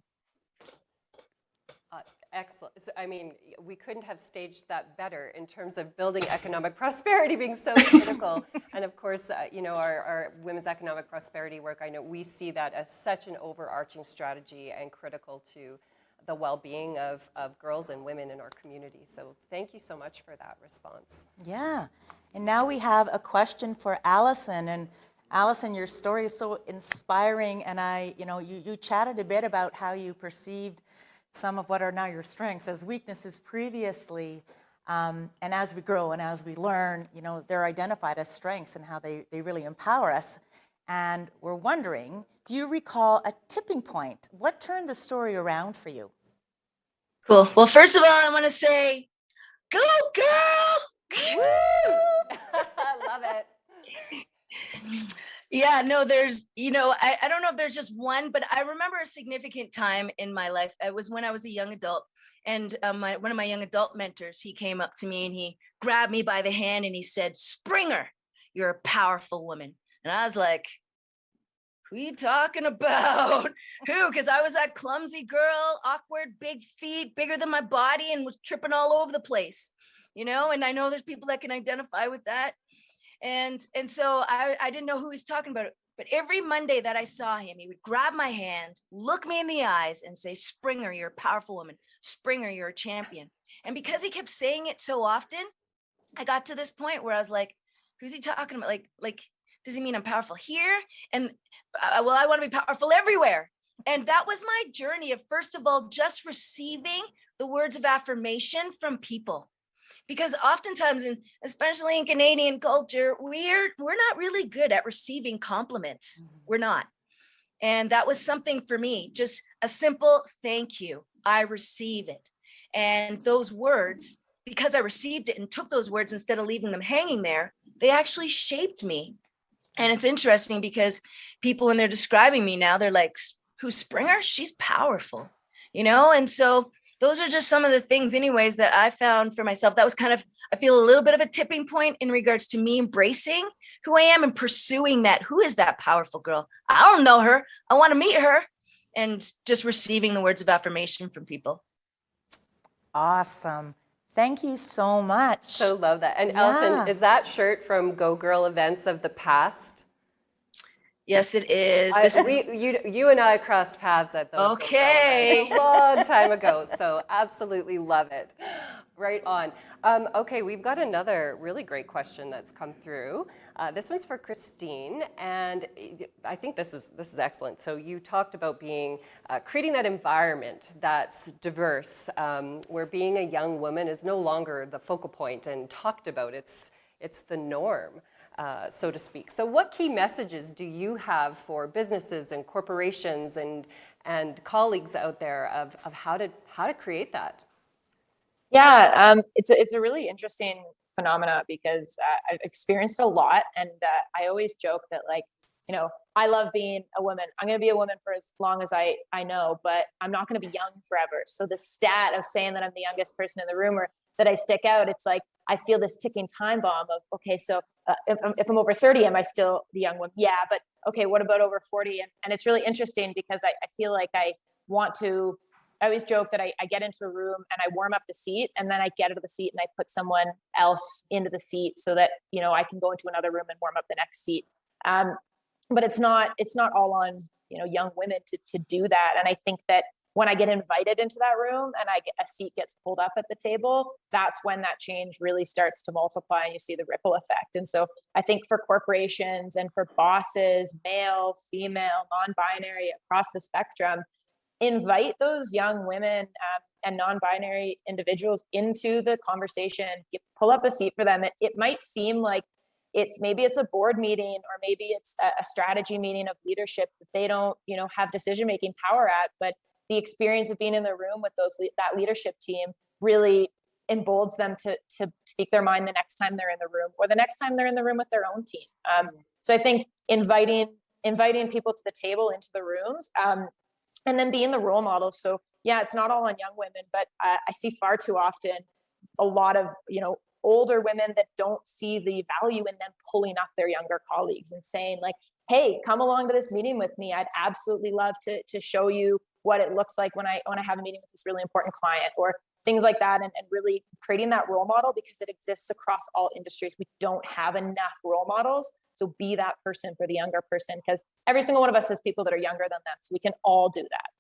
Excellent. So, I mean, we couldn't have staged that better in terms of building economic prosperity being so critical. And of course, our women's economic prosperity work, I know we see that as such an overarching strategy and critical to the well-being of girls and women in our community. So thank you so much for that response. Yeah. And now we have a question for Alison. And Alison, your story is so inspiring. And you chatted a bit about how you perceived some of what are now your strengths as weaknesses previously. And as we grow and as we learn, they're identified as strengths and how they really empower us. And we're wondering, do you recall a tipping point? What turned the story around for you? Cool. Well, first of all, I want to say, go girl! Woo! I love it. Yeah, no, there's, I don't know if there's just one, but I remember a significant time in my life. It was when I was a young adult. And one of my young adult mentors, he came up to me and he grabbed me by the hand and he said, Springer, you're a powerful woman. And I was like, who are you talking about? Who? Because I was that clumsy girl, awkward, big feet, bigger than my body, and was tripping all over the place, and I know there's people that can identify with that. And so I didn't know who he was talking about. But every Monday that I saw him, he would grab my hand, look me in the eyes and say, Springer, you're a powerful woman. Springer, you're a champion. And because he kept saying it so often, I got to this point where I was like, who's he talking about? Like, does he mean I'm powerful here? And well, I want to be powerful everywhere. And that was my journey of, first of all, just receiving the words of affirmation from people. Because oftentimes, especially in Canadian culture, we're not really good at receiving compliments. We're not. And that was something for me, just a simple thank you. I receive it. And those words, because I received it and took those words instead of leaving them hanging there, they actually shaped me. And it's interesting because people, when they're describing me now, they're like, who's Springer? She's powerful, And so those are just some of the things anyways that I found for myself. That was kind of, I feel a little bit of a tipping point in regards to me embracing who I am and pursuing that. Who is that powerful girl? I don't know her. I want to meet her. And just receiving the words of affirmation from people. Awesome. Thank you so much. So love that. And Yeah. Alison, is that shirt from Go Girl events of the past? Yes, it is. You and I crossed paths at those Okay. Go Girl events a long time ago, so absolutely love it. Right on. Okay, we've got another really great question that's come through. This one's for Christine, and I think this is excellent. So you talked about creating that environment that's diverse, where being a young woman is no longer the focal point and talked about. It's the norm. So to speak. So what key messages do you have for businesses and corporations and colleagues out there of how to create that? Yeah, it's a really interesting phenomena because I've experienced a lot, and I always joke that, like, I love being a woman. I'm going to be a woman for as long as I know, but I'm not going to be young forever. So the stat of saying that I'm the youngest person in the room or that I stick out, it's like I feel this ticking time bomb of, okay, so if I'm over 30, am I still the young one? Yeah, but okay, what about over 40? And it's really interesting because I feel like I always joke that I get into a room and I warm up the seat, and then I get out of the seat and I put someone else into the seat so that, I can go into another room and warm up the next seat. But it's not all on, young women to do that. And I think that when I get invited into that room and a seat gets pulled up at the table, that's when that change really starts to multiply and you see the ripple effect. And so I think for corporations and for bosses, male, female, non-binary, across the spectrum, invite those young women and non-binary individuals into the conversation. You pull up a seat for them. It might seem like maybe it's a board meeting or maybe it's a strategy meeting of leadership that they don't, have decision-making power at, but the experience of being in the room with that leadership team really emboldens them to speak their mind the next time they're in the room or the next time they're in the room with their own team. So I think inviting people to the table, into the rooms, and then being the role model. So yeah, it's not all on young women, but I see far too often a lot of, older women that don't see the value in them pulling up their younger colleagues and saying, like, hey, come along to this meeting with me. I'd absolutely love to show you what it looks like when I have a meeting with this really important client, or things like that, and really creating that role model, because it exists across all industries. We don't have enough role models. So be that person for the younger person, because every single one of us has people that are younger than them. So we can all do that.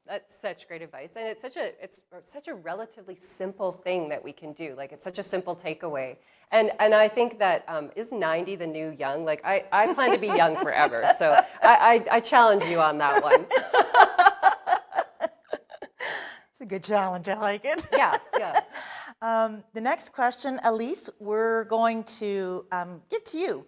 That's such great advice, and it's such a relatively simple thing that we can do. Like, it's such a simple takeaway, and I think that is 90 the new young? Like, I plan to be young forever, so I challenge you on that one. It's a good challenge. I like it. Yeah. The next question, Alyse, we're going to give to you.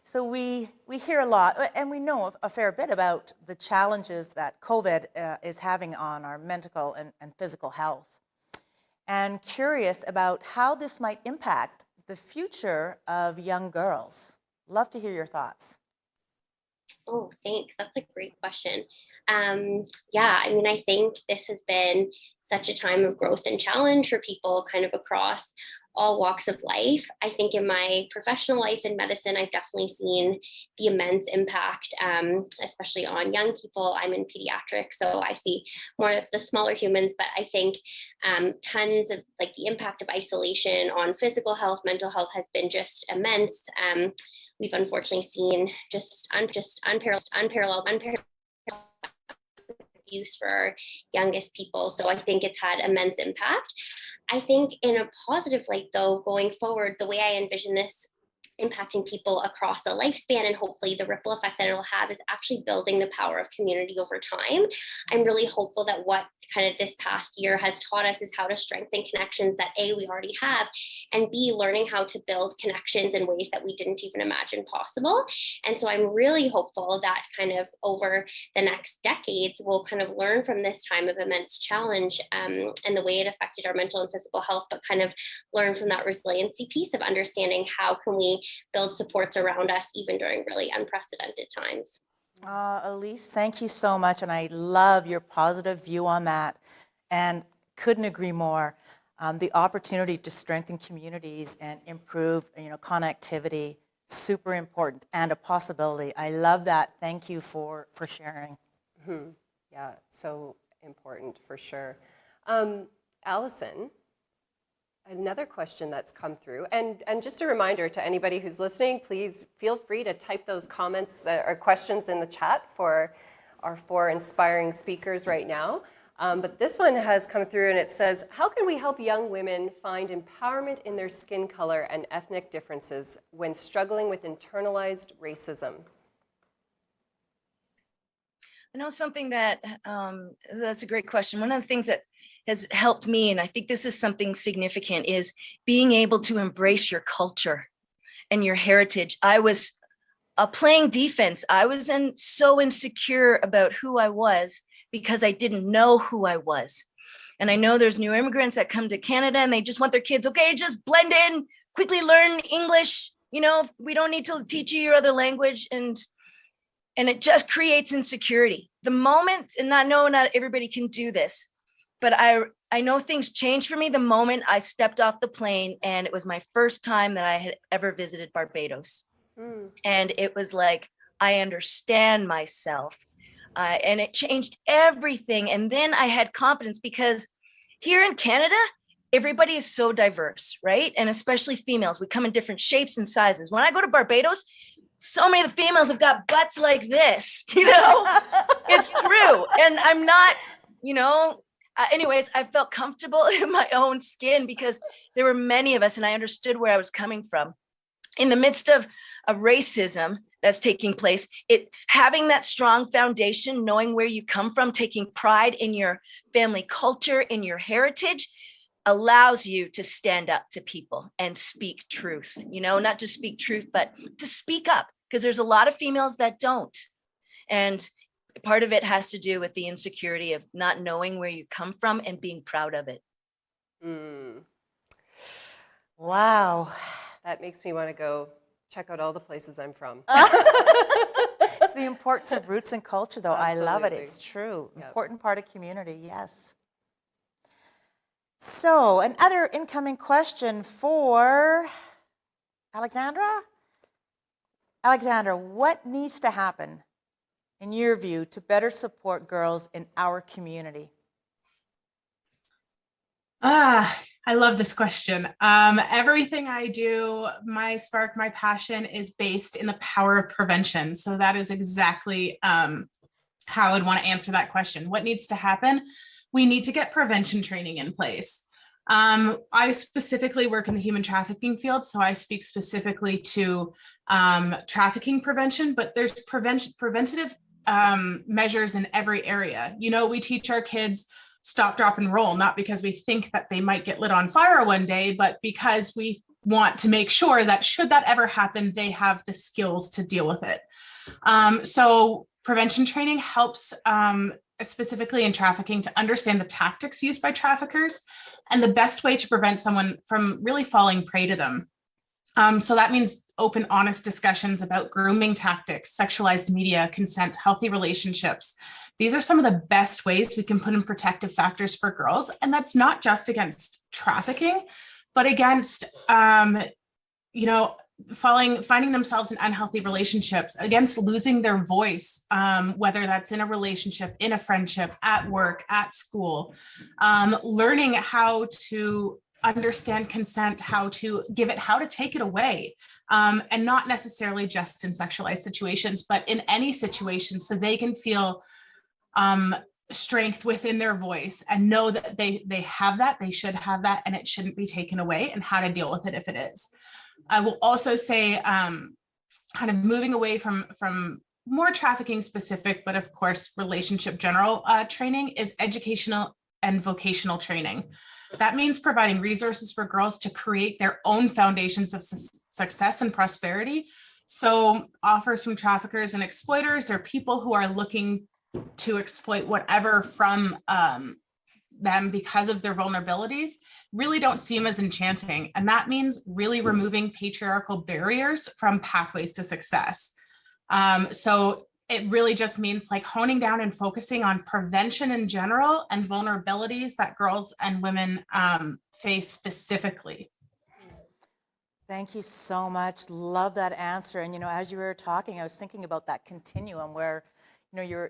So we hear a lot, and we know a fair bit about the challenges that COVID is having on our mental and physical health. And curious about how this might impact the future of young girls. Love to hear your thoughts. Oh, thanks. That's a great question. Yeah, I mean, I think this has been such a time of growth and challenge for people kind of across all walks of life. I think in my professional life in medicine, I've definitely seen the immense impact, especially on young people. I'm in pediatrics, so I see more of the smaller humans, but I think tons of like the impact of isolation on physical health, mental health has been just immense. We've unfortunately seen just unparalleled abuse for our youngest people. So I think it's had immense impact. I think in a positive light, though, going forward, the way I envision this impacting people across a lifespan and hopefully the ripple effect that it'll have is actually building the power of community over time. I'm really hopeful that what kind of this past year has taught us is how to strengthen connections that A, we already have, and B, learning how to build connections in ways that we didn't even imagine possible. And so I'm really hopeful that kind of over the next decades, we'll kind of learn from this time of immense challenge and the way it affected our mental and physical health, but kind of learn from that resiliency piece of understanding how can we build supports around us even during really unprecedented times. Alyse, thank you so much, and I love your positive view on that, and couldn't agree more. The opportunity to strengthen communities and improve, connectivity, super important, and a possibility. I love that. Thank you for sharing. Mm-hmm. Yeah, so important for sure. Alison, another question that's come through, and just a reminder to anybody who's listening, please feel free to type those comments or questions in the chat for our 4 inspiring speakers right now. But this one has come through and it says, how can we help young women find empowerment in their skin color and ethnic differences when struggling with internalized racism? I know something that, that's a great question. One of the things that has helped me, and I think this is something significant, is being able to embrace your culture and your heritage. I was playing defense. I was so insecure about who I was because I didn't know who I was. And I know there's new immigrants that come to Canada and they just want their kids, okay, just blend in, quickly learn English. We don't need to teach you your other language. And it just creates insecurity. The moment, and not everybody can do this, but I know things changed for me the moment I stepped off the plane, and it was my first time that I had ever visited Barbados. And it was like, I understand myself. And it changed everything. And then I had confidence because here in Canada, everybody is so diverse, right? And especially females, we come in different shapes and sizes. When I go to Barbados, so many of the females have got butts like this, It's true. And I'm not, anyways, I felt comfortable in my own skin because there were many of us, and I understood where I was coming from. In the midst of racism that's taking place, having that strong foundation, knowing where you come from, taking pride in your family culture, in your heritage, allows you to stand up to people and speak truth, not just speak truth, but to speak up, because there's a lot of females that don't. And part of it has to do with the insecurity of not knowing where you come from and being proud of it. Wow. That makes me want to go check out all the places I'm from. It's the importance of roots and culture, though. Absolutely. I love it. It's true. Yep. Important part of community, yes. So, another incoming question for Alexandra. Alexandra, what needs to happen, in your view, to better support girls in our community? I love this question. Everything I do, my spark, my passion is based in the power of prevention. So that is exactly how I would want to answer that question. What needs to happen? We need to get prevention training in place. I specifically work in the human trafficking field, so I speak specifically to trafficking prevention, but there's preventative measures in every area. We teach our kids stop, drop, and roll, not because we think that they might get lit on fire one day, but because we want to make sure that should that ever happen, they have the skills to deal with it. So prevention training helps specifically in trafficking to understand the tactics used by traffickers and the best way to prevent someone from really falling prey to them. So that means open, honest discussions about grooming tactics, sexualized media, consent, healthy relationships. These are some of the best ways we can put in protective factors for girls. And that's not just against trafficking, but against, finding themselves in unhealthy relationships, against losing their voice, whether that's in a relationship, in a friendship, at work, at school, learning how to understand consent, how to give it, how to take it away, and not necessarily just in sexualized situations, but in any situation, so they can feel strength within their voice and know that they have that, they should have that, and it shouldn't be taken away, and how to deal with it if it is. I will also say, kind of moving away from more trafficking specific, but of course, relationship general training is educational and vocational training. That means providing resources for girls to create their own foundations of success and prosperity. So offers from traffickers and exploiters, or people who are looking to exploit whatever from them because of their vulnerabilities, really don't seem as enchanting. And that means really removing patriarchal barriers from pathways to success. So it really just means like honing down and focusing on prevention in general and vulnerabilities that girls and women face specifically. Thank you so much. Love that answer. And, as you were talking, I was thinking about that continuum where, we're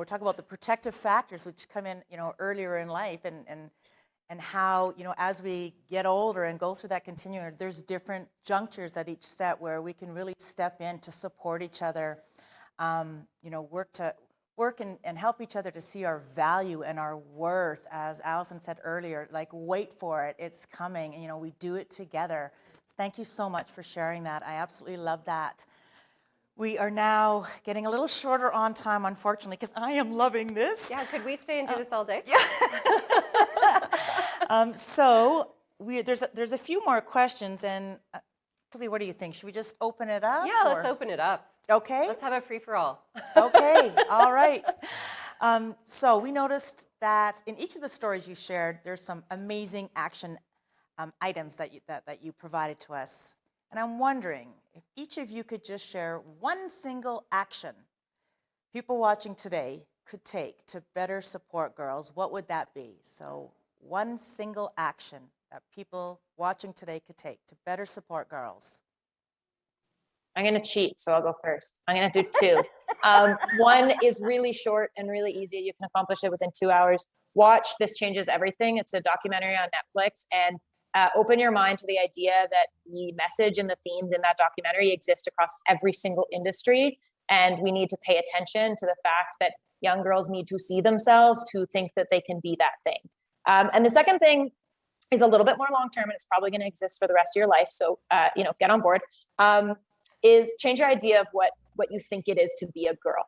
talking about the protective factors which come in, earlier in life, and how, as we get older and go through that continuum, there's different junctures at each step where we can really step in to support each other, work and help each other to see our value and our worth. As Alison said earlier, like, wait for it, it's coming, and, we do it together. Thank you so much for sharing that. I absolutely love that. We are now getting a little shorter on time, unfortunately, because I am loving this. Yeah, could we stay and do this all day? So there's a few more questions, and Talia, what do you think? Should we just open it up? Yeah, let's open it up. Okay. Let's have a free-for-all. Okay, all right. So we noticed that in each of the stories you shared, there's some amazing action items that you provided to us. And I'm wondering if each of you could just share one single action people watching today could take to better support girls. What would that be? So one single action that people watching today could take to better support girls. I'm going to cheat, so I'll go first. I'm going to do two. One is really short and really easy. You can accomplish it within 2 hours. Watch This Changes Everything. It's a documentary on Netflix, and open your mind to the idea that the message and the themes in that documentary exist across every single industry. And we need to pay attention to the fact that young girls need to see themselves to think that they can be that thing. And the second thing is a little bit more long-term, and it's probably going to exist for the rest of your life. So, get on board, is change your idea of what you think it is to be a girl.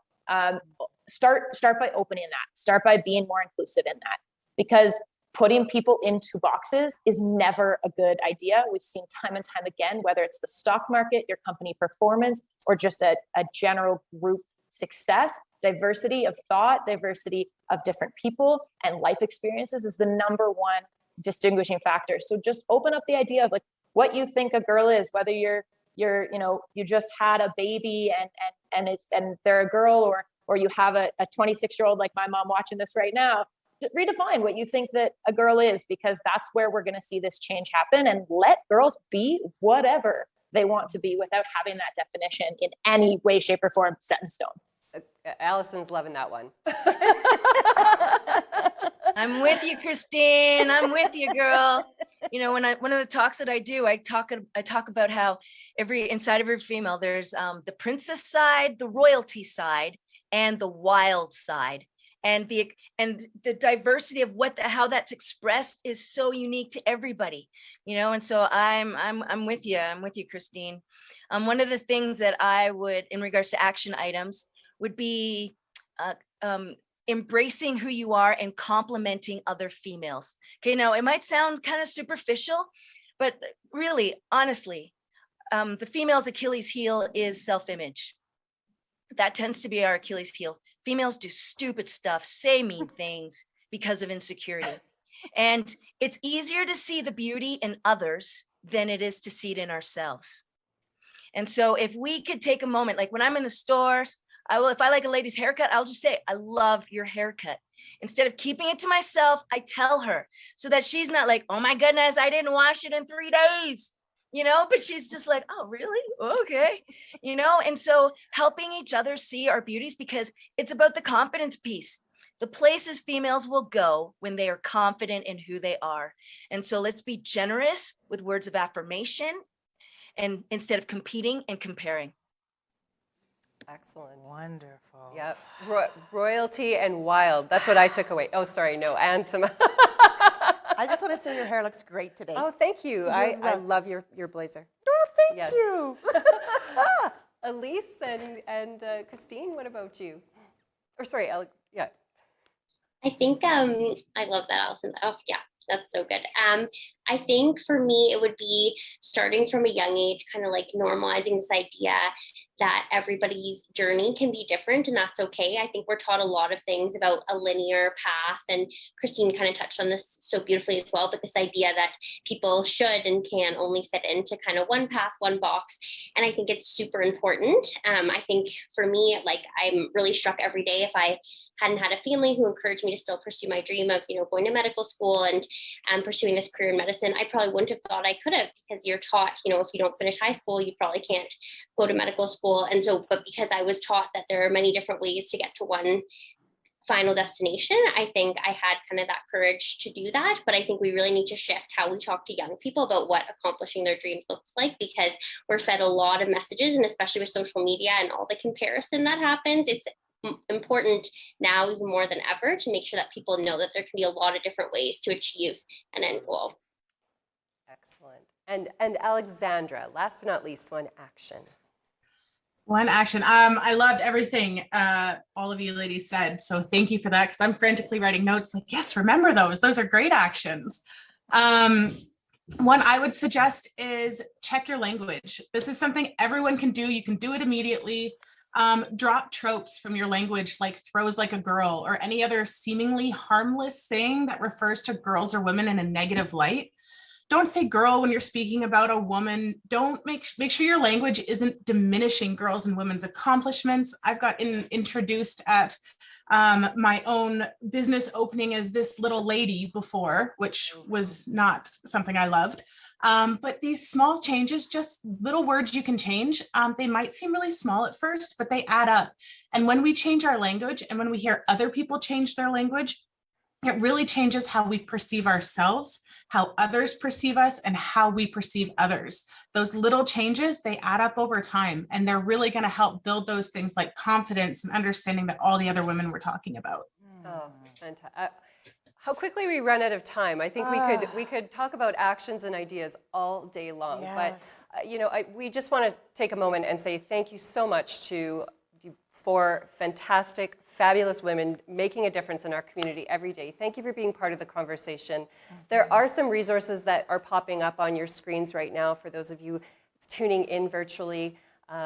Start by opening that, start by being more inclusive in that, because putting people into boxes is never a good idea. We've seen time and time again, whether it's the stock market, your company performance, or just a general group success, diversity of thought, diversity of different people and life experiences is the number one distinguishing factor. So just open up the idea of like what you think a girl is, whether you just had a baby and they're a girl, or you have a 26-year-old like my mom watching this right now. Redefine what you think that a girl is, because that's where we're going to see this change happen, and let girls be whatever they want to be without having that definition in any way, shape, or form set in stone. Alison's loving that one. I'm with you, Christine. I'm with you, girl. One of the talks that I do, I talk about how inside of every female, there's the princess side, the royalty side, and the wild side. And the diversity of how that's expressed is so unique to everybody, and so I'm with you. I'm with you, Christine. One of the things that I would, in regards to action items, would be embracing who you are and complimenting other females. Okay, now it might sound kind of superficial, but really, honestly, the female's Achilles heel is self-image. That tends to be our Achilles heel. Females do stupid stuff, say mean things because of insecurity. And it's easier to see the beauty in others than it is to see it in ourselves. And so if we could take a moment, like when I'm in the stores, if I like a lady's haircut, I'll just say, I love your haircut. Instead of keeping it to myself, I tell her so that she's not like, oh my goodness, I didn't wash it in 3 days, but she's just like, oh, really? Okay. And so helping each other see our beauties, because it's about the confidence piece. The places females will go when they are confident in who they are. And so let's be generous with words of affirmation and instead of competing and comparing. Excellent. Wonderful. Yep. Royalty and wild. That's what I took away. Oh, sorry. No, and some. I just want to say your hair looks great today. Oh, thank you. I love your blazer. Oh, thank you. Alyse and Christine, what about you? Or sorry, yeah. I think I love that, Alison. Oh yeah, that's so good. I think for me it would be starting from a young age, kind of like normalizing this idea that everybody's journey can be different, and that's okay. I think we're taught a lot of things about a linear path, and Christine kind of touched on this so beautifully as well, but this idea that people should and can only fit into kind of one path, one box. And I think it's super important. I think for me, like, I'm really struck every day if I hadn't had a family who encouraged me to still pursue my dream of, going to medical school and pursuing this career in medicine. I probably wouldn't have thought I could have, because you're taught, if you don't finish high school, you probably can't go to medical school. And so, but because I was taught that there are many different ways to get to one final destination, I think I had kind of that courage to do that. But I think we really need to shift how we talk to young people about what accomplishing their dreams looks like, because we're fed a lot of messages, and especially with social media and all the comparison that happens, it's important now even more than ever to make sure that people know that there can be a lot of different ways to achieve an end goal. Excellent. And Alexandra, last but not least, one action. One action. I loved everything all of you ladies said. So thank you for that, because I'm frantically writing notes like, yes, remember those. Those are great actions. One I would suggest is check your language. This is something everyone can do. You can do it immediately. Drop tropes from your language, like throws like a girl or any other seemingly harmless thing that refers to girls or women in a negative light. Don't say girl when you're speaking about a woman. Don't make sure your language isn't diminishing girls and women's accomplishments. I've got introduced at my own business opening as this little lady before, which was not something I loved. But these small changes, just little words you can change, they might seem really small at first, but they add up. And when we change our language and when we hear other people change their language, it really changes how we perceive ourselves, how others perceive us, and how we perceive others. Those little changes, they add up over time, and they're really going to help build those things like confidence and understanding that all the other women we're talking about. Oh, fantastic. How quickly we run out of time. I think we could talk about actions and ideas all day long. Yes. But we just want to take a moment and say thank you so much to you four fantastic, fabulous women making a difference in our community every day. Thank you for being part of the conversation. Mm-hmm. There are some resources that are popping up on your screens right now for those of you tuning in virtually,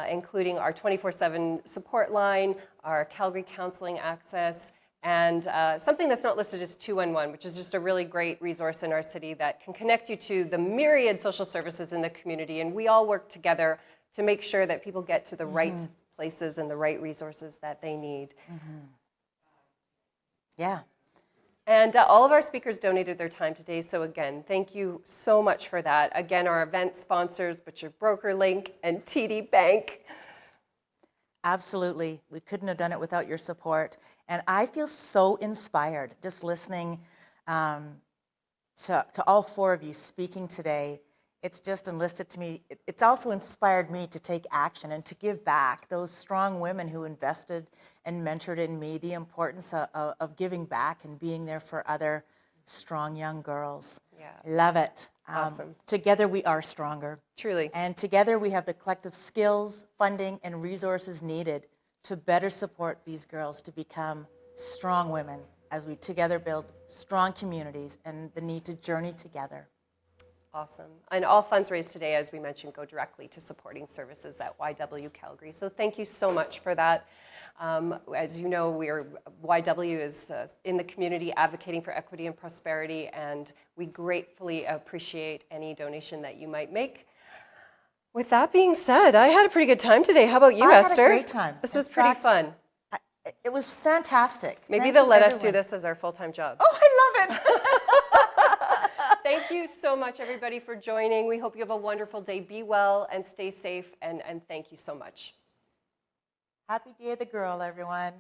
including our 24/7 support line, our Calgary counseling access, and something that's not listed is 211, which is just a really great resource in our city that can connect you to the myriad social services in the community. And we all work together to make sure that people get to the right places and the right resources that they need. Mm-hmm. Yeah. And all of our speakers donated their time today. So again, thank you so much for that. Again, our event sponsors, Butcher Broker Link and TD Bank. Absolutely. We couldn't have done it without your support. And I feel so inspired just listening to all four of you speaking today. It's just enlisted to me. It's also inspired me to take action and to give back. Those strong women who invested and mentored in me, the importance of giving back and being there for other strong young girls. Yeah. Love it. Awesome. Together we are stronger. Truly. And together we have the collective skills, funding, and resources needed to better support these girls to become strong women as we together build strong communities and the need to journey together. Awesome. And all funds raised today, as we mentioned, go directly to supporting services at YW Calgary. So thank you so much for that. As you know, YW is in the community advocating for equity and prosperity, and we gratefully appreciate any donation that you might make. With that being said, I had a pretty good time today. How about you, Esther? I had a great time. This was pretty fun. It was fantastic. Maybe they'll let us do this as our full-time job. Oh, I love it. Thank you so much, everybody, for joining. We hope you have a wonderful day. Be well and stay safe, and thank you so much. Happy Day of the Girl, everyone.